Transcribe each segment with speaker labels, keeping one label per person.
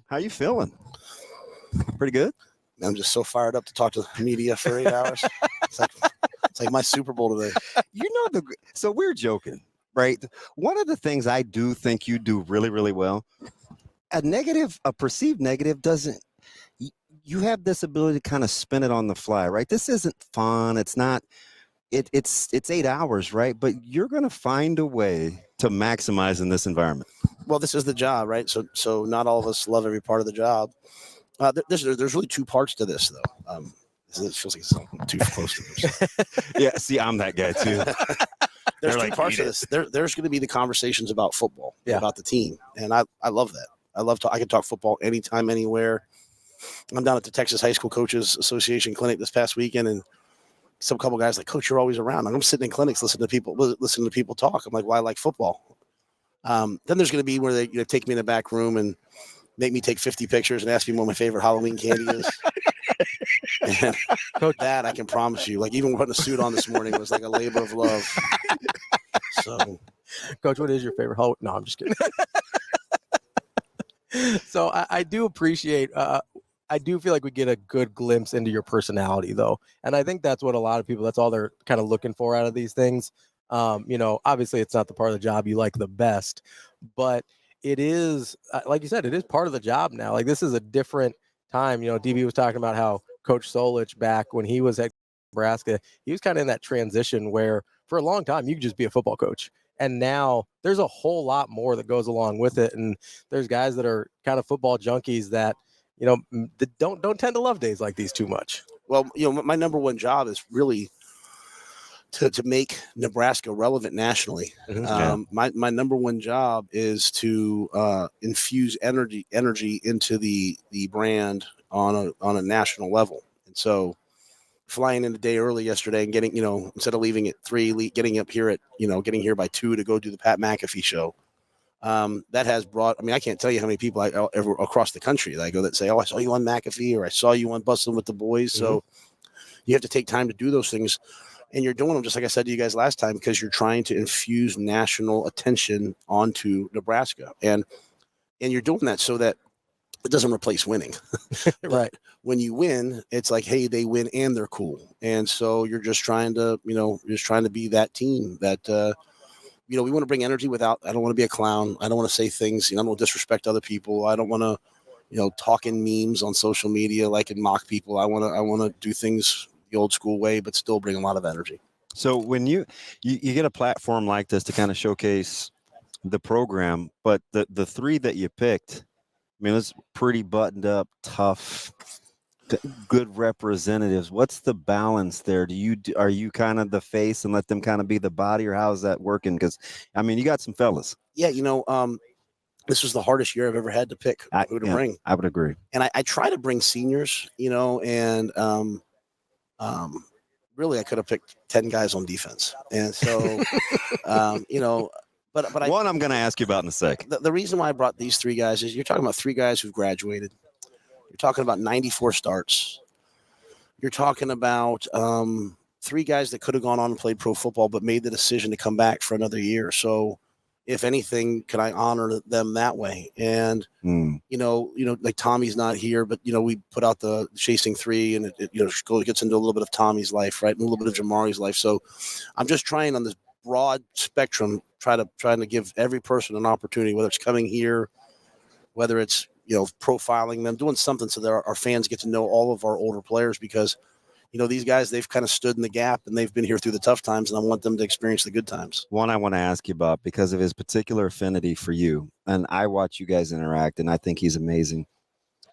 Speaker 1: How you feeling? Pretty good?
Speaker 2: I'm just so fired up to talk to the media for 8 hours. It's like my Super Bowl today.
Speaker 1: So we're joking, right? One of the things I do think you do really, really well, a perceived negative doesn't, you have this ability to kind of spin it on the fly, right? This isn't fun. It's not, it's 8 hours, right? But you're going to find a way to maximize in this environment.
Speaker 2: Well, this is the job, right? So not all of us love every part of the job. There's really two parts to this, though. It feels like it's too close to this.
Speaker 1: Yeah, see, I'm that guy too.
Speaker 2: There's two parts to this. There's going to be the conversations about football, about the team, and I love that. I can talk football anytime, anywhere. I'm down at the Texas High School Coaches Association clinic this past weekend, and some couple guys like, Coach, you're always around. I'm sitting in clinics listening to people talk. I'm like, well, I like football. Then there's going to be where they take me in the back room and make me take 50 pictures and ask me what my favorite Halloween candy is. And Coach, that I can promise you, like even putting a suit on this morning was like a labor of love. So,
Speaker 3: Coach, what is your favorite Halloween? No, I'm just kidding. So I do appreciate, I do feel like we get a good glimpse into your personality, though. And I think that's what a lot of people, that's all they're kind of looking for out of these things. Obviously it's not the part of the job you like the best, but it is, like you said, it is part of the job now. Like this is a different time. DB was talking about how Coach Solich back when he was at Nebraska, he was kind of in that transition where for a long time you could just be a football coach. And now there's a whole lot more that goes along with it. And there's guys that are kind of football junkies that, that don't tend to love days like these too much.
Speaker 2: Well, my number one job is really to make Nebraska relevant nationally. My number one job is to infuse energy into the brand on a national level. And so flying in a day early yesterday and getting, instead of leaving at 3, getting up here at, getting here by 2 to go do the Pat McAfee show. That has brought, I can't tell you how many people ever across the country that I go that say, oh, I saw you on McAfee, or I saw you on Bustin' with the Boys. Mm-hmm. So you have to take time to do those things. And you're doing them, just like I said to you guys last time, because you're trying to infuse national attention onto Nebraska. And you're doing that so that it doesn't replace winning.
Speaker 3: Right.
Speaker 2: When you win, it's like, hey, they win and they're cool. And so you're just trying to, be that team that, we want to bring energy without, I don't want to be a clown. I don't want to say things, I don't want to disrespect other people. I don't want to, talk in memes on social media, and mock people. I want to do things the old school way, but still bring a lot of energy.
Speaker 1: So when you get a platform like this to kind of showcase the program, but the 3 that you picked, it's pretty buttoned up, tough, good representatives. What's the balance there? Are you kind of the face and let them kind of be the body, or how's that working? Because you got some fellas.
Speaker 2: Yeah, this was the hardest year I've ever had to pick who to bring.
Speaker 1: I would agree. And
Speaker 2: I try to bring seniors, and really I could have picked 10 guys on defense. And so, but
Speaker 1: one I'm going to ask you about in a second.
Speaker 2: The reason why I brought these 3 guys is you're talking about 3 guys who've graduated. You're talking about 94 starts. You're talking about 3 guys that could have gone on and played pro football, but made the decision to come back for another year. So, if anything, can I honor them that way? And like Tommy's not here, but we put out the Chasing 3, and it gets into a little bit of Tommy's life, right, and a little bit of Jamari's life. So, I'm just trying on this broad spectrum, trying to give every person an opportunity, whether it's coming here, whether it's profiling them, doing something so that our fans get to know all of our older players, because these guys, they've kind of stood in the gap and they've been here through the tough times, and I want them to experience the good times.
Speaker 1: One I want to ask you about, because of his particular affinity for you, and I watch you guys interact, and I think he's amazing.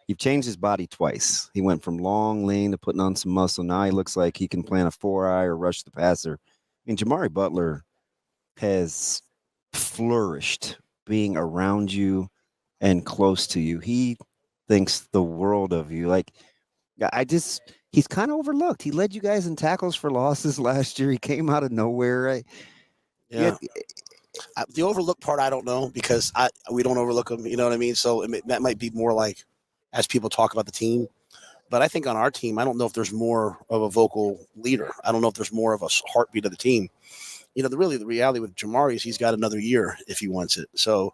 Speaker 1: You've changed his body twice. He went from long, lean to putting on some muscle. Now he looks like he can plant a 4-eye or rush the passer. Jamari Butler has flourished being around you and close to you. He thinks the world of you. He's kind of overlooked. He led you guys in tackles for losses last year. He came out of nowhere. Right?
Speaker 2: Yeah. The overlooked part, I don't know, because we don't overlook him. You know what I mean? So that might be more like as people talk about the team. But I think on our team, I don't know if there's more of a vocal leader. I don't know if there's more of a heartbeat of the team. The reality with Jamari is he's got another year if he wants it. So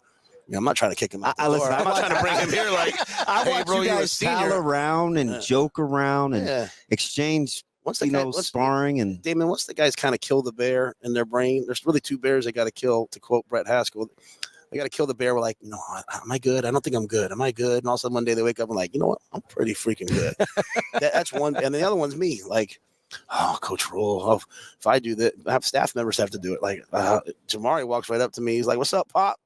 Speaker 2: I'm not trying to kick him out the door.
Speaker 1: Listen,
Speaker 2: I'm not trying to bring him here like,
Speaker 1: I watch
Speaker 2: bro,
Speaker 1: you guys pal around and joke around and exchange, sparring. And
Speaker 2: Damon, once the guys kind of kill the bear in their brain, there's really two bears they got to kill, to quote Brett Haskell. They got to kill the bear. We're like, no, am I good? I don't think I'm good. Am I good? And all of a sudden one day they wake up and like, you know what? I'm pretty freaking good. That's one. And the other one's me. Like, oh, Coach Rhule, if I do that, I have staff members have to do it. Like, Jamari walks right up to me. He's like, what's up, Pop?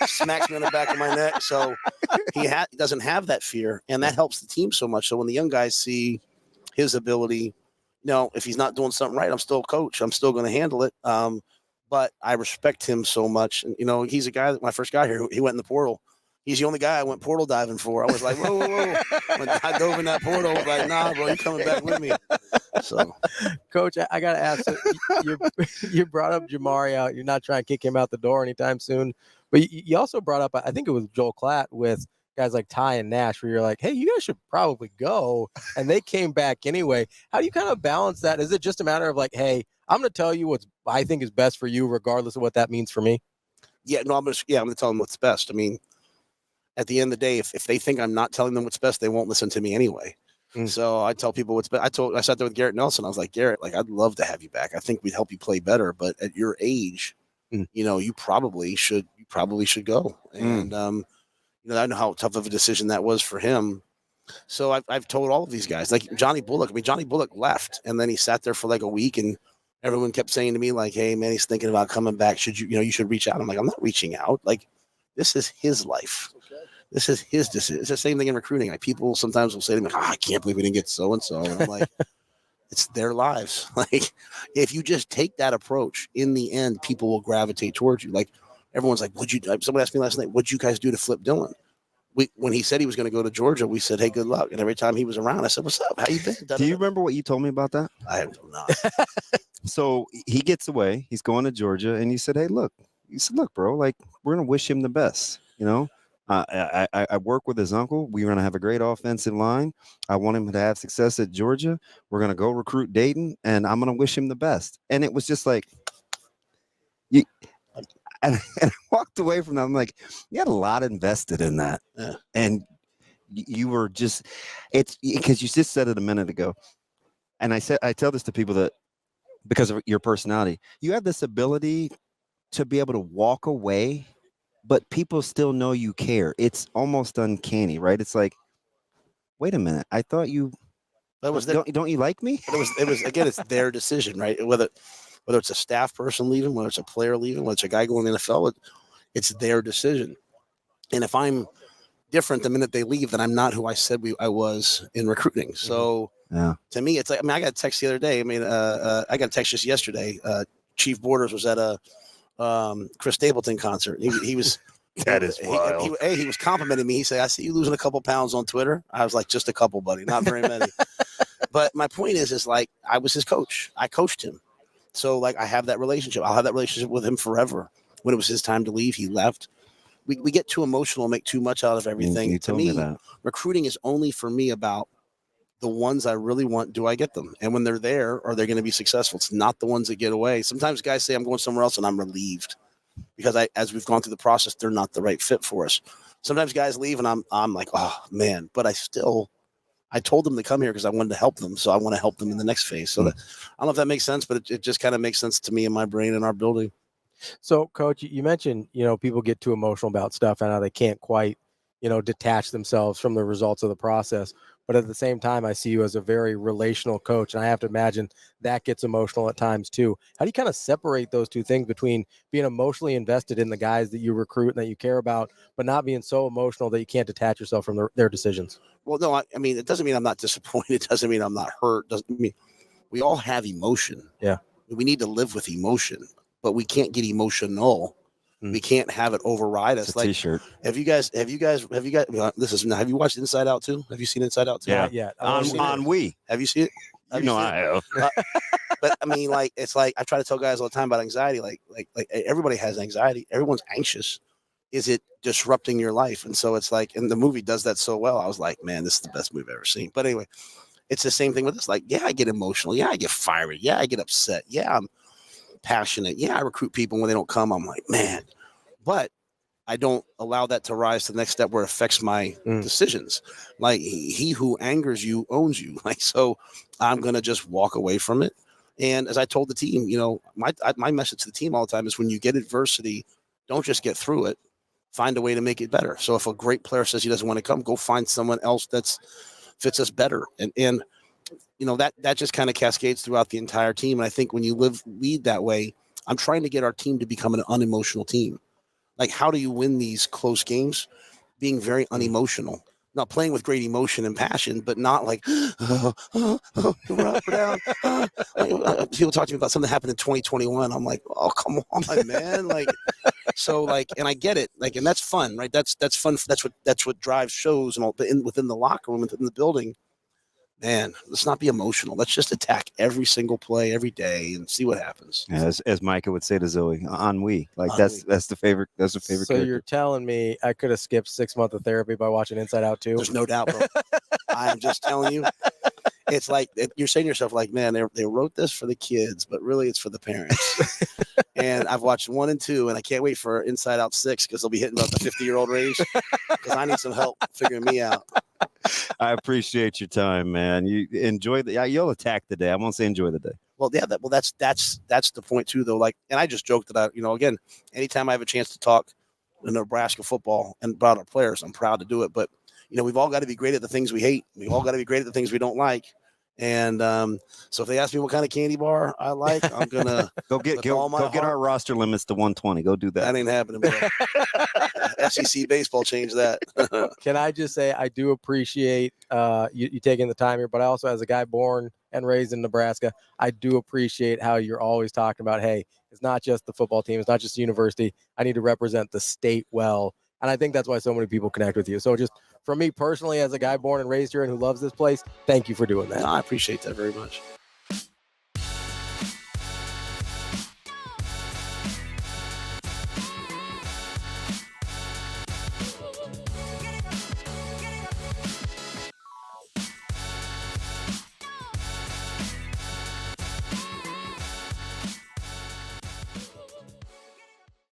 Speaker 2: Smacks me on the back of my neck. So he doesn't have that fear. And that helps the team so much. So when the young guys see his ability, if he's not doing something right, I'm still a coach. I'm still going to handle it. But I respect him so much. And, he's a guy that when I first got here, he went in the portal. He's the only guy I went portal diving for. I was like, whoa. When I dove in that portal, I was like, nah, bro, you're coming back with me. So,
Speaker 3: Coach, I got to ask, you brought up Jamari out. You're not trying to kick him out the door anytime soon. But you also brought up, I think it was Joel Klatt with guys like Ty and Nash, where you're like, hey, you guys should probably go. And they came back anyway. How do you kind of balance that? Is it just a matter of like, hey, I'm going to tell you what I think is best for you, regardless of what that means for me?
Speaker 2: Yeah, no, I'm going to tell them what's best. I mean, at the end of the day, if they think I'm not telling them what's best, they won't listen to me anyway. So I tell people what's best. I sat there with Garrett Nelson. I was like, Garrett, like, I'd love to have you back. I think we'd help you play better. But at your age, you probably should go. And, I know how tough of a decision that was for him. So I've told all of these guys, like Johnny Bullock. I mean, Johnny Bullock left, and then he sat there for like a week, and everyone kept saying to me, like, hey, man, he's thinking about coming back. Should you should reach out. I'm like, I'm not reaching out. Like, this is his life. This is his decision. It's the same thing in recruiting. Like, people sometimes will say to me, I can't believe we didn't get so-and-so. And I'm like, it's their lives. Like, if you just take that approach, in the end, people will gravitate towards you. Like, everyone's like, someone asked me last night, what'd you guys do to flip Dylan? When he said he was going to go to Georgia, we said, hey, good luck. And every time he was around, I said, what's up? How you been?
Speaker 1: Do you remember what you told me about that?
Speaker 2: I do not.
Speaker 1: So he gets away. He's going to Georgia. And you said, hey, look, bro, like, we're going to wish him the best. I work with his uncle. We're going to have a great offensive line. I want him to have success at Georgia. We're going to go recruit Dayton, and I'm going to wish him the best. And it was just like, and I walked away from that. I'm like, you had a lot invested in that.
Speaker 2: Yeah.
Speaker 1: And you were just, it's because you just said it a minute ago. And I tell this to people that because of your personality, you have this ability to be able to walk away, but people still know you care. It's almost uncanny, right? It's like, wait a minute. I thought you, don't you like me?
Speaker 2: It was again, it's their decision, right? Whether it's a staff person leaving, whether it's a player leaving, whether it's a guy going to the NFL, it's their decision. And if I'm different the minute they leave, then I'm not who I said I was in recruiting. So to me, it's like, I got a text the other day. I got a text just yesterday. Chief Borders was at a Chris Stapleton concert. He was
Speaker 1: that is wild.
Speaker 2: He was complimenting me. He said, I see you losing a couple pounds on Twitter. I was like, just a couple, buddy, not very many. But my point is like, I was his coach. I coached him. So, like, I have that relationship. I'll have that relationship with him forever. When it was his time to leave, he left. We get too emotional, make too much out of everything.
Speaker 1: You
Speaker 2: to me, recruiting is only for me about the ones I really want. Do I get them? And when they're there, are they going to be successful? It's not the ones that get away. Sometimes guys say, I'm going somewhere else, and I'm relieved because as we've gone through the process, they're not the right fit for us. Sometimes guys leave, and I'm like, oh, man. But I told them to come here because I wanted to help them. So I want to help them in the next phase. So I don't know if that makes sense, but it just kind of makes sense to me in my brain and our building.
Speaker 3: So, Coach, you mentioned, people get too emotional about stuff and how they can't quite, detach themselves from the results of the process. But at the same time, I see you as a very relational coach. And I have to imagine that gets emotional at times too. How do you kind of separate those two things between being emotionally invested in the guys that you recruit and that you care about, but not being so emotional that you can't detach yourself from their decisions?
Speaker 2: Well, no, I mean, it doesn't mean I'm not disappointed. It doesn't mean I'm not hurt. Doesn't mean we all have emotion.
Speaker 3: Yeah.
Speaker 2: We need to live with emotion, but we can't get emotional. We can't have it override us.
Speaker 1: It's a t-shirt.
Speaker 2: Have you guys, have you watched Inside Out 2? Have you seen Inside Out 2?
Speaker 3: Yeah.
Speaker 2: On
Speaker 1: We.
Speaker 2: Have you seen it?
Speaker 1: I have.
Speaker 2: But I mean, like, it's like, I try to tell guys all the time about anxiety. Like everybody has anxiety. Everyone's anxious. Is it disrupting your life? And so it's like, and the movie does that so well. I was like, man, this is the best movie I've ever seen. But anyway, it's the same thing with this. Like, yeah, I get emotional. Yeah, I get fiery. Yeah, I get upset. Yeah, I'm passionate. Yeah, I recruit people when they don't come. I'm like, man. But I don't allow that to rise to the next step where it affects my decisions. Like he who angers you owns you. Like, so I'm going to just walk away from it. And as I told the team, you know, my message to the team all the time is when you get adversity, don't just get through it, find a way to make it better. So if a great player says he doesn't want to come, go find someone else that's fits us better. And you know, that just kind of cascades throughout the entire team. And I think when you lead that way, I'm trying to get our team to become an unemotional team. Like, how do you win these close games? Being very unemotional, not playing with great emotion and passion, but not like, we're down. People talk to me about something that happened in 2021. I'm like, oh, come on, man. Like, so like, and I get it. Like, and that's fun, right? That's fun. That's what drives shows and all. But within the locker room, within the building, man, let's not be emotional. Let's just attack every single play every day and see what happens.
Speaker 1: Yeah, as Micah would say to Zoe, ennui. Like that's the favorite. That's the favorite.
Speaker 3: So
Speaker 1: character.
Speaker 3: You're telling me I could have skipped 6 months of therapy by watching Inside Out 2?
Speaker 2: There's no doubt, bro. I'm just telling you. It's like you're saying to yourself, like, man, they wrote this for the kids, but really it's for the parents. And I've watched 1 and 2, and I can't wait for Inside Out 6 because they'll be hitting about the 50-year-old range because I need some help figuring me out.
Speaker 1: I appreciate your time, man. You enjoy you'll attack the day. I won't say enjoy the day.
Speaker 2: Well, yeah, that's the point too, though. Like, and I just joked that again, anytime I have a chance to talk Nebraska football and about our players, I'm proud to do it. But we've all got to be great at the things we hate. We've all got to be great at the things we don't like. And so if they ask me what kind of candy bar I like, I'm gonna
Speaker 1: go get our roster limits to 120. Go do that.
Speaker 2: That ain't happening, bro. SEC baseball changed that.
Speaker 3: Can I just say I do appreciate you taking the time here, but I also, as a guy born and raised in Nebraska, I do appreciate how you're always talking about, hey, it's not just the football team, it's not just the university. I need to represent the state well. And I think that's why so many people connect with you. So just for me personally, as a guy born and raised here and who loves this place, thank you for doing that.
Speaker 2: No, I appreciate that very much.